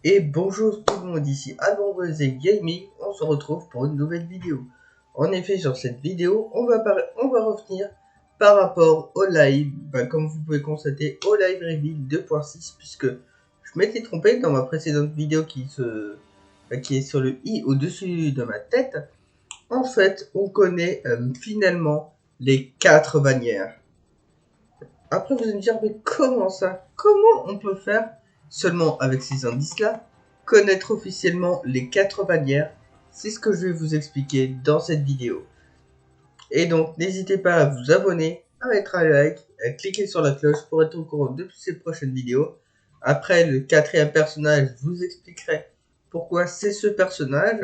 Et bonjour tout le monde, ici Alonrose Gaming, on se retrouve pour une nouvelle vidéo. En effet, sur cette vidéo, on va revenir par rapport au live, comme vous pouvez constater, au live reveal 2.6, puisque je m'étais trompé dans ma précédente vidéo qui est sur le i au-dessus de ma tête. En fait, on connaît finalement les 4 bannières. Après, vous allez me dire, mais comment ça? Comment on peut faire, seulement avec ces indices-là, connaître officiellement les 4 bannières? C'est ce que je vais vous expliquer dans cette vidéo. Et donc, n'hésitez pas à vous abonner, à mettre un like, à cliquer sur la cloche pour être au courant de toutes ces prochaines vidéos. Après, le 4e personnage, je vous expliquerai pourquoi c'est ce personnage.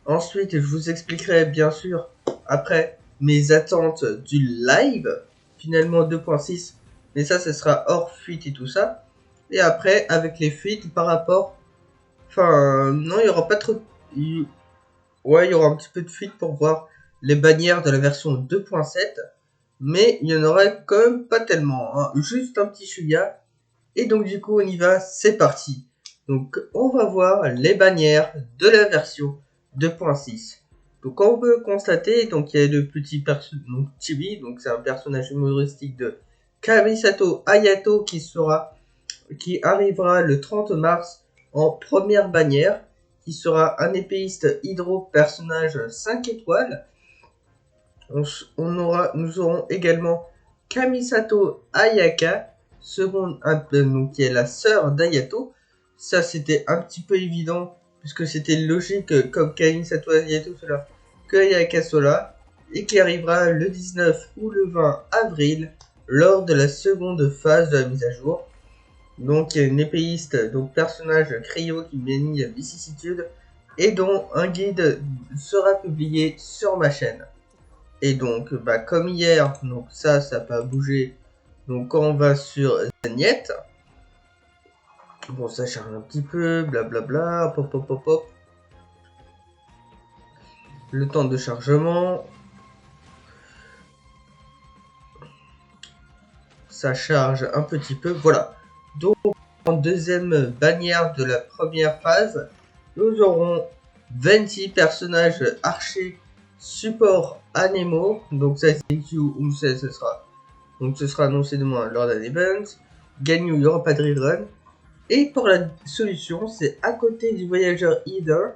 Ensuite, je vous expliquerai bien sûr, après, mes attentes du live, finalement 2.6. Mais ça, ce sera hors fuite et tout ça. Et après, avec les fuites par rapport... Enfin, non, il n'y aura pas trop... Ouais, il y aura un petit peu de fuite pour voir les bannières de la version 2.7. Mais il y en aurait quand même pas tellement. Hein. Juste un petit chouïa. Et donc du coup, on y va, c'est parti. Donc, on va voir les bannières de la version 2.6. Donc, on peut constater, donc il y a le petit personnage, donc Chibi, donc c'est un personnage humoristique de Kamisato Hayato qui arrivera le 30 mars en première bannière, qui sera un épéiste hydro personnage 5 étoiles. Nous aurons également Kamisato Ayaka, donc qui est la sœur d'Ayato. Ça, c'était un petit peu évident, puisque c'était logique, comme Kamisato Ayato cela, que Ayaka soit là, et qui arrivera le 19 ou le 20 avril, lors de la seconde phase de la mise à jour. Donc, il y a une épéiste, donc personnage cryo qui bénit la vicissitude, et dont un guide sera publié sur ma chaîne. Et donc, comme hier, donc ça n'a pas bougé. Donc, quand on va sur Zagnette, bon, ça charge un petit peu, blablabla, pop, pop, pop, pop. Le temps de chargement. Ça charge un petit peu, voilà. Donc, en deuxième bannière de la première phase, nous aurons 26 personnages archers support Anemo. Donc, ça, c'est où ce sera. Donc, ce sera annoncé demain lors d'un event. Gagne où il n'y aura pas de rerun. Et pour la solution, c'est à côté du voyageur Healer.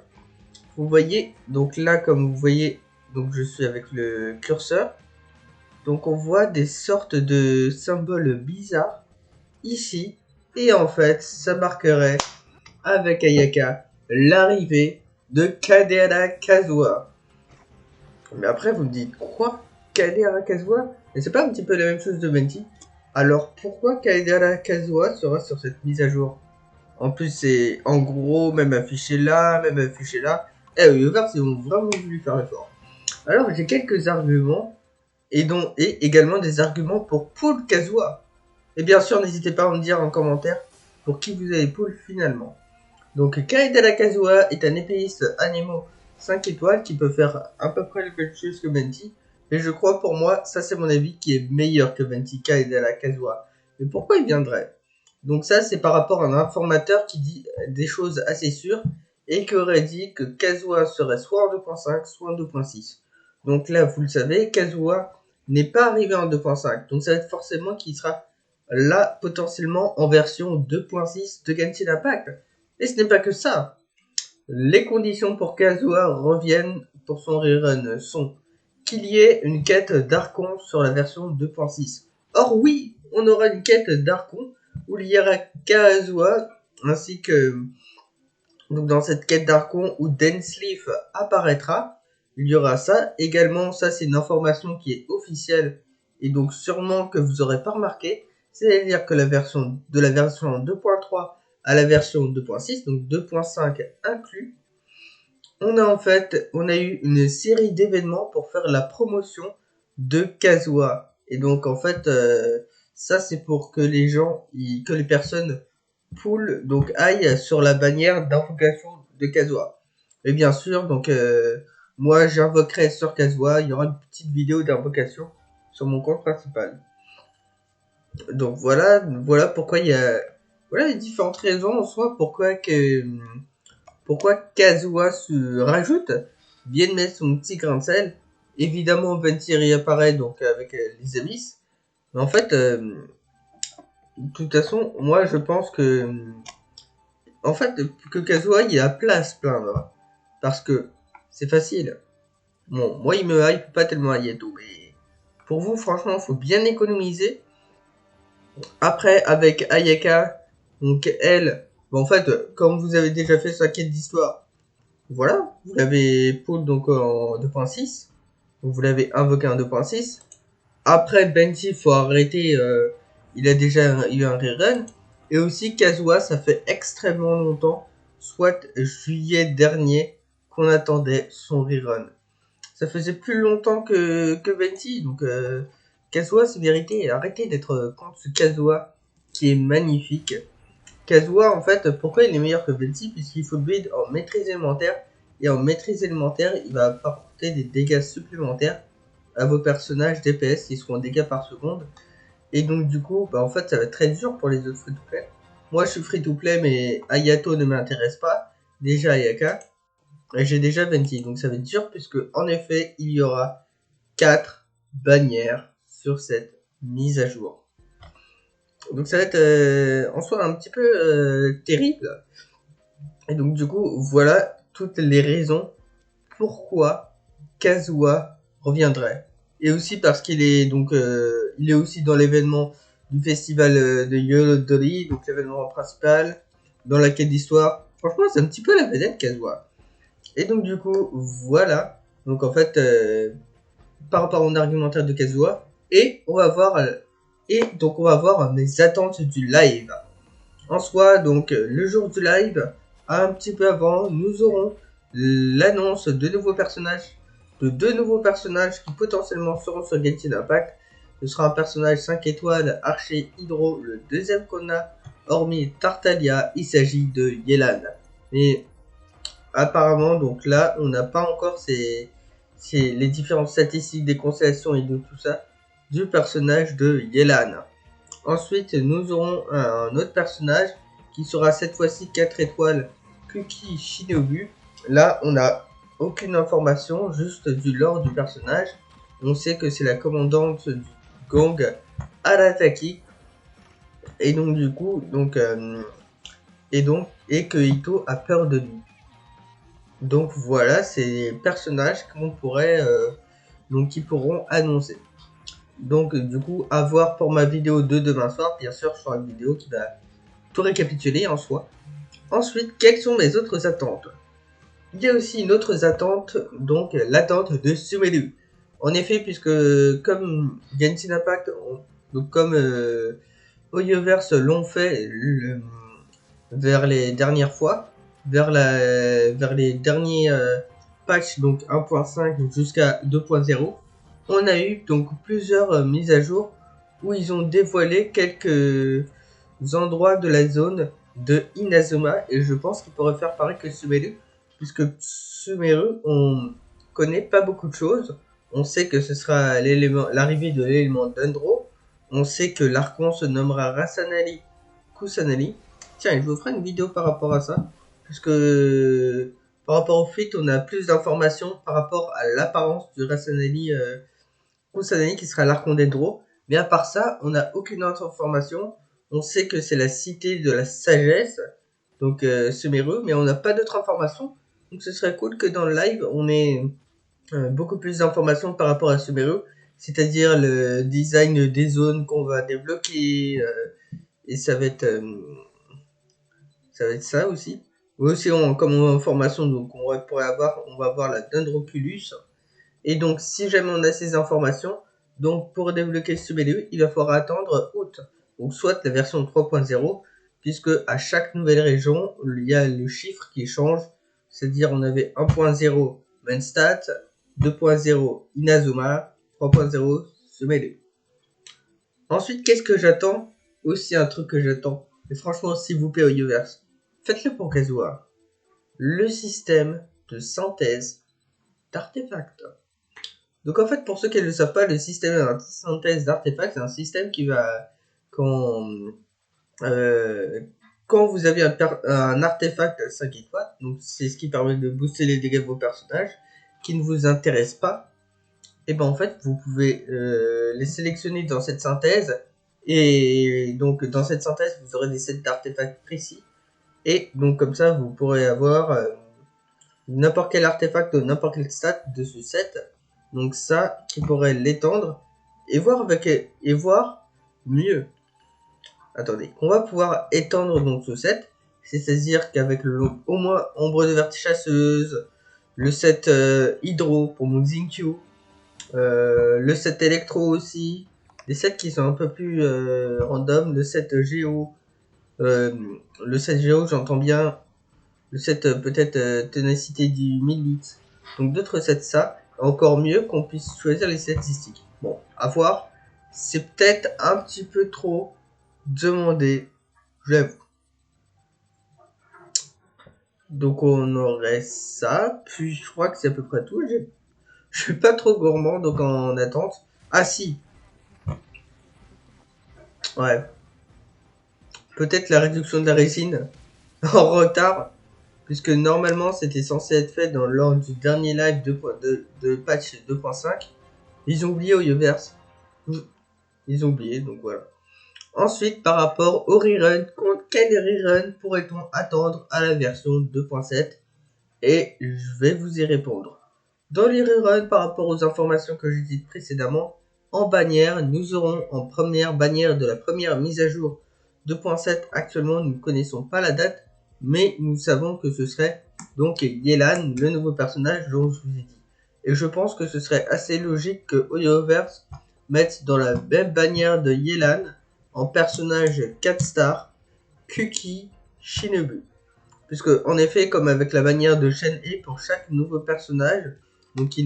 Vous voyez, donc là, comme vous voyez, donc je suis avec le curseur. Donc on voit des sortes de symboles bizarres ici. Et en fait, ça marquerait avec Ayaka l'arrivée de Kadera Kazuha. Mais après, vous me dites, quoi? Kadera Kazuha? Mais c'est pas un petit peu la même chose de Venti? Alors pourquoi Kadera Kazuha sera sur cette mise à jour? En plus, c'est en gros, même affiché là, même affiché là. Weverse, ils ont vraiment voulu faire l'effort. Alors, j'ai quelques arguments, et également des arguments pour pull Kazuha. Et bien sûr, n'hésitez pas à me dire en commentaire pour qui vous avez pull finalement. Donc, Kaedera Kazuha est un épéiste Anemo 5 étoiles qui peut faire à peu près les mêmes choses que Venti. Et je crois pour moi, ça c'est mon avis, qui est meilleur que Venti Kaedera Kazuha. Mais pourquoi il viendrait? Donc ça, c'est par rapport à un informateur qui dit des choses assez sûres et qui aurait dit que Kazuha serait soit en 2.5, soit en 2.6. Donc là, vous le savez, Kazuha n'est pas arrivé en 2.5. Donc ça va être forcément qu'il sera là, potentiellement, en version 2.6 de Genshin Impact. Et ce n'est pas que ça. Les conditions pour Kazuha reviennent pour son rerun sont qu'il y ait une quête d'Archon sur la version 2.6. Or oui, on aura une quête d'Archon où il y aura Kazuha ainsi que donc dans cette quête d'Archon où Densleaf apparaîtra. Il y aura ça. Également, ça c'est une information qui est officielle et donc sûrement que vous aurez pas remarqué. C'est-à-dire que la version 2.3 à la version 2.6, donc 2.5 inclus, on a eu une série d'événements pour faire la promotion de Kazuha. Et donc en fait, ça c'est pour que que les personnes donc aillent sur la bannière d'invocation de Kazuha. Et bien sûr, donc moi j'invoquerai sur Kazuha, il y aura une petite vidéo d'invocation sur mon compte principal. Donc voilà pourquoi il y a voilà les différentes raisons en soi pourquoi Kazuha se rajoute, vient de mettre son petit grain de sel. Évidemment, Venti réapparaît donc avec les abysses. Mais en fait, de toute façon, moi je pense que Kazuha il a place à se plaindre. Parce que c'est facile. Bon, moi il me hype pas tellement Ayato, mais pour vous, franchement, faut bien économiser. Après, avec Ayaka, donc elle, en fait, comme vous avez déjà fait sa quête d'histoire, voilà, vous l'avez pull donc en 2.6, vous l'avez invoqué en 2.6. Après, Benji, faut arrêter, il a déjà eu un rerun. Et aussi, Kazuha, ça fait extrêmement longtemps, soit juillet dernier, qu'on attendait son rerun. Ça faisait plus longtemps que Benji, donc Kazuha, c'est vérité, arrêtez d'être contre ce Kazuha qui est magnifique. Kazuha, en fait, pourquoi il est meilleur que Benji? Puisqu'il faut le build en maîtrise élémentaire, et en maîtrise élémentaire, il va apporter des dégâts supplémentaires à vos personnages DPS qui seront dégâts par seconde. Et donc, du coup, en fait, ça va être très dur pour les autres free-to-play. Moi, je suis free-to-play, mais Ayato ne m'intéresse pas. Déjà, Ayaka. Et j'ai déjà Venti, donc ça va être dur, puisque, en effet, il y aura 4 bannières sur cette mise à jour. Donc ça va être en soi un petit peu terrible. Et donc du coup, voilà toutes les raisons pourquoi Kazuha reviendrait. Et aussi parce qu'il est donc il est aussi dans l'événement du festival de Yodori, donc l'événement principal, dans la quête d'histoire. Franchement, c'est un petit peu la vedette Kazuha. Et donc du coup, voilà. Donc en fait, par rapport à mon argumentaire de Kazuha, et on va voir mes attentes du live. En soi, donc le jour du live, un petit peu avant, nous aurons l'annonce de deux nouveaux personnages qui potentiellement seront sur Genshin Impact. Ce sera un personnage 5 étoiles, Archer Hydro, le deuxième qu'on a, hormis Tartaglia, il s'agit de Yelan. Mais apparemment, donc là, on n'a pas encore les différentes statistiques des constellations et de tout ça du personnage de Yelan. Ensuite, nous aurons un autre personnage qui sera cette fois-ci 4 étoiles, Kuki Shinobu. Là, on n'a aucune information, juste du lore du personnage. On sait que c'est la commandante du gang Arataki. Et donc, du coup, et que Ito a peur de lui. Donc voilà, c'est les personnages qu'on pourrait, qui pourront annoncer. Donc du coup, à voir pour ma vidéo de demain soir. Bien sûr, je ferai une vidéo qui va tout récapituler en soi. Ensuite, quelles sont mes autres attentes? Il y a aussi une autre attente, donc l'attente de Sumeru. En effet, puisque comme Genshin Impact, donc comme Hoyoverse l'ont fait vers les dernières fois, vers les derniers patchs, donc 1.5 jusqu'à 2.0, on a eu donc plusieurs mises à jour où ils ont dévoilé quelques endroits de la zone de Inazuma, et je pense qu'ils pourraient faire pareil que Sumeru, puisque Sumeru, on connaît pas beaucoup de choses. On sait que ce sera l'arrivée de l'élément Dendro. On sait que l'Archon se nommera Rasanali Kusanali. Tiens, je vous ferai une vidéo par rapport à ça, puisque par rapport au fit, on a plus d'informations par rapport à l'apparence du Rasanali Kusanali qui sera l'Archon Dendro. Mais à part ça, on n'a aucune autre information. On sait que c'est la cité de la sagesse, donc Sumeru, mais on n'a pas d'autres informations. Donc ce serait cool que dans le live, on ait beaucoup plus d'informations par rapport à Sumeru, c'est-à-dire le design des zones qu'on va débloquer, et ça va être ça aussi. Aussi, comme information, donc on va avoir la Dendroculus. Et donc, si jamais on a ces informations, donc pour débloquer ce BDE, il va falloir attendre août. Donc, soit la version 3.0, puisque à chaque nouvelle région, il y a le chiffre qui change. C'est-à-dire, on avait 1.0 Mainstat, 2.0 Inazuma, 3.0 Sumele. Ensuite, qu'est-ce que j'attends? Aussi un truc que j'attends. Et franchement, s'il vous plaît, Hoyoverse, faites-le pour Kazuha. Le système de synthèse d'artefacts. Donc en fait, pour ceux qui ne le savent pas, le système de synthèse d'artefacts, c'est un système qui va, quand vous avez un artefact à 5 étoiles, donc c'est ce qui permet de booster les dégâts de vos personnages, qui ne vous intéresse pas, et ben en fait vous pouvez les sélectionner dans cette synthèse, et donc dans cette synthèse vous aurez des sets d'artefacts précis, et donc comme ça vous pourrez avoir n'importe quel artefact ou n'importe quel stat de ce set, donc ça qui pourrait l'étendre et voir mieux. Attendez, on va pouvoir étendre donc ce set, c'est-à-dire qu'avec le lot au moins ombre de vertige chasseuse, le set hydro pour mon Xingqiu, le set électro aussi, des sets qui sont un peu plus random, le set géo, j'entends bien, le set peut-être ténacité du Milite, donc d'autres sets ça, encore mieux qu'on puisse choisir les statistiques. Bon, à voir, c'est peut-être un petit peu trop demandé, j'avoue. Donc on aurait ça, puis je crois que c'est à peu près tout. Je suis pas trop gourmand, donc en attente. Ah si, ouais. Peut-être la réduction de la résine en retard, puisque normalement c'était censé être fait lors du dernier live de patch 2.5. Ils ont oublié au Yoverse. Ils ont oublié, donc voilà. Ensuite, par rapport au rerun, quel rerun pourrait-on attendre à la version 2.7? Et je vais vous y répondre. Dans les reruns, par rapport aux informations que j'ai dites précédemment, en bannière, nous aurons en première bannière de la première mise à jour 2.7. Actuellement, nous ne connaissons pas la date, mais nous savons que ce serait donc Yelan, le nouveau personnage dont je vous ai dit. Et je pense que ce serait assez logique que Hoyoverse mette dans la même bannière de Yelan en personnage 4 stars, Kuki Shinobu. Puisque, en effet, comme avec la bannière de Shen-He pour chaque nouveau personnage, donc quand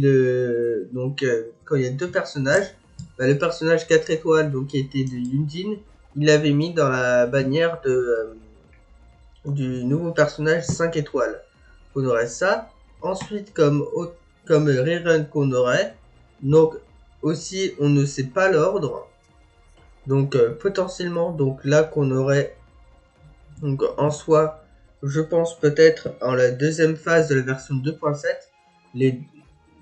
il y a deux personnages, le personnage 4 étoiles, donc qui était de Yunjin, il l'avait mis dans la bannière du nouveau personnage 5 étoiles. On aurait ça. Ensuite, comme rerun qu'on aurait, donc aussi on ne sait pas l'ordre. Donc potentiellement, donc là qu'on aurait donc en soi, je pense peut-être en la deuxième phase de la version 2.7, les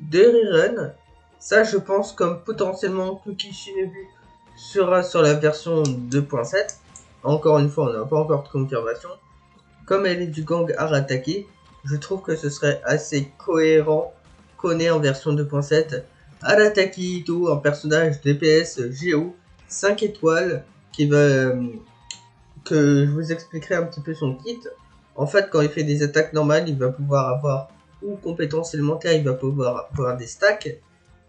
deux reruns, ça je pense comme potentiellement Kuki Shinobu sera sur la version 2.7. Encore une fois, on n'a pas encore de confirmation. Comme elle est du gang Aratake, je trouve que ce serait assez cohérent qu'on ait en version 2.7 Arataki Ito, un personnage DPS Géo 5 étoiles qui va que je vous expliquerai un petit peu son kit. En fait, quand il fait des attaques normales, il va pouvoir avoir ou compétences élémentaires, il va pouvoir avoir des stacks.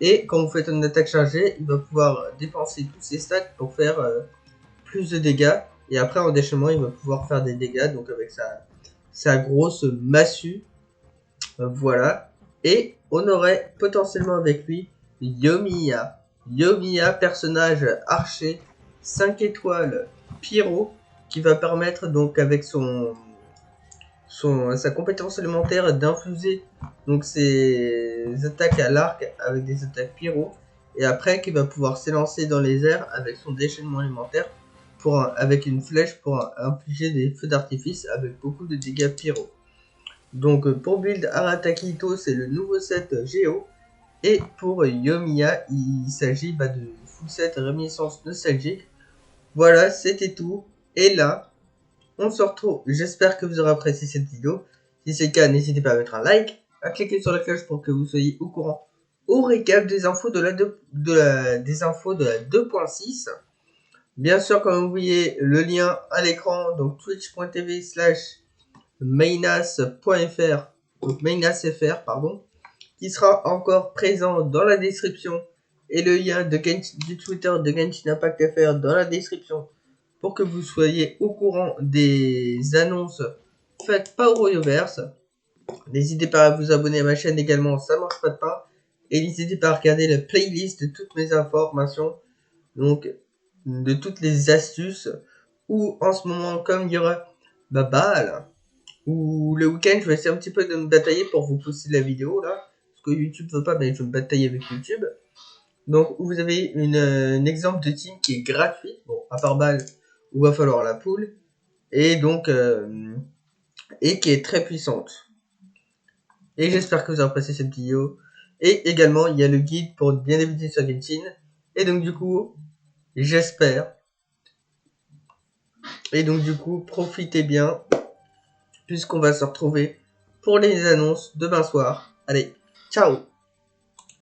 Et quand vous faites une attaque chargée, il va pouvoir dépenser tous ses stacks pour faire plus de dégâts. Et après, en déchaînement, il va pouvoir faire des dégâts, donc avec sa grosse massue. Voilà. Et on aurait potentiellement avec lui Yomiya. Yomiya, personnage archer, 5 étoiles, pyro, qui va permettre donc avec sa compétence élémentaire d'infuser donc ses attaques à l'arc avec des attaques pyro, et après qui va pouvoir s'élancer dans les airs avec son déchaînement élémentaire avec une flèche pour infliger des feux d'artifice avec beaucoup de dégâts pyro. Donc pour build Arataki Ito, c'est le nouveau set Géo, et pour Yomiya il s'agit de full set réminiscence nostalgique. Voilà, c'était tout, et là on se retrouve. J'espère que vous aurez apprécié cette vidéo. Si c'est le cas, n'hésitez pas à mettre un like, à cliquer sur la cloche pour que vous soyez au courant au récap des infos de la 2.6. Bien sûr, comme vous voyez le lien à l'écran, donc twitch.tv/mainas.fr, donc mainasfr, pardon, qui sera encore présent dans la description, et le lien du Twitter de Genshin Impact FR dans la description, pour que vous soyez au courant des annonces faites par Royoverse. N'hésitez pas à vous abonner à ma chaîne également, ça mange pas de pain. Et n'hésitez pas à regarder la playlist de toutes mes informations, donc de toutes les astuces, ou en ce moment, comme il y aura balle, ou le week-end, je vais essayer un petit peu de me batailler pour vous poster la vidéo là, parce que YouTube veut pas, mais je vais me batailler avec YouTube. Donc vous avez un exemple de team qui est gratuit, bon à part balle où va falloir la poule, et donc et qui est très puissante. Et j'espère que vous avez apprécié cette vidéo. Et également, il y a le guide pour bien débuter sur Genshin. Et donc du coup, j'espère. Et donc du coup, profitez bien, puisqu'on va se retrouver pour les annonces demain soir. Allez, ciao!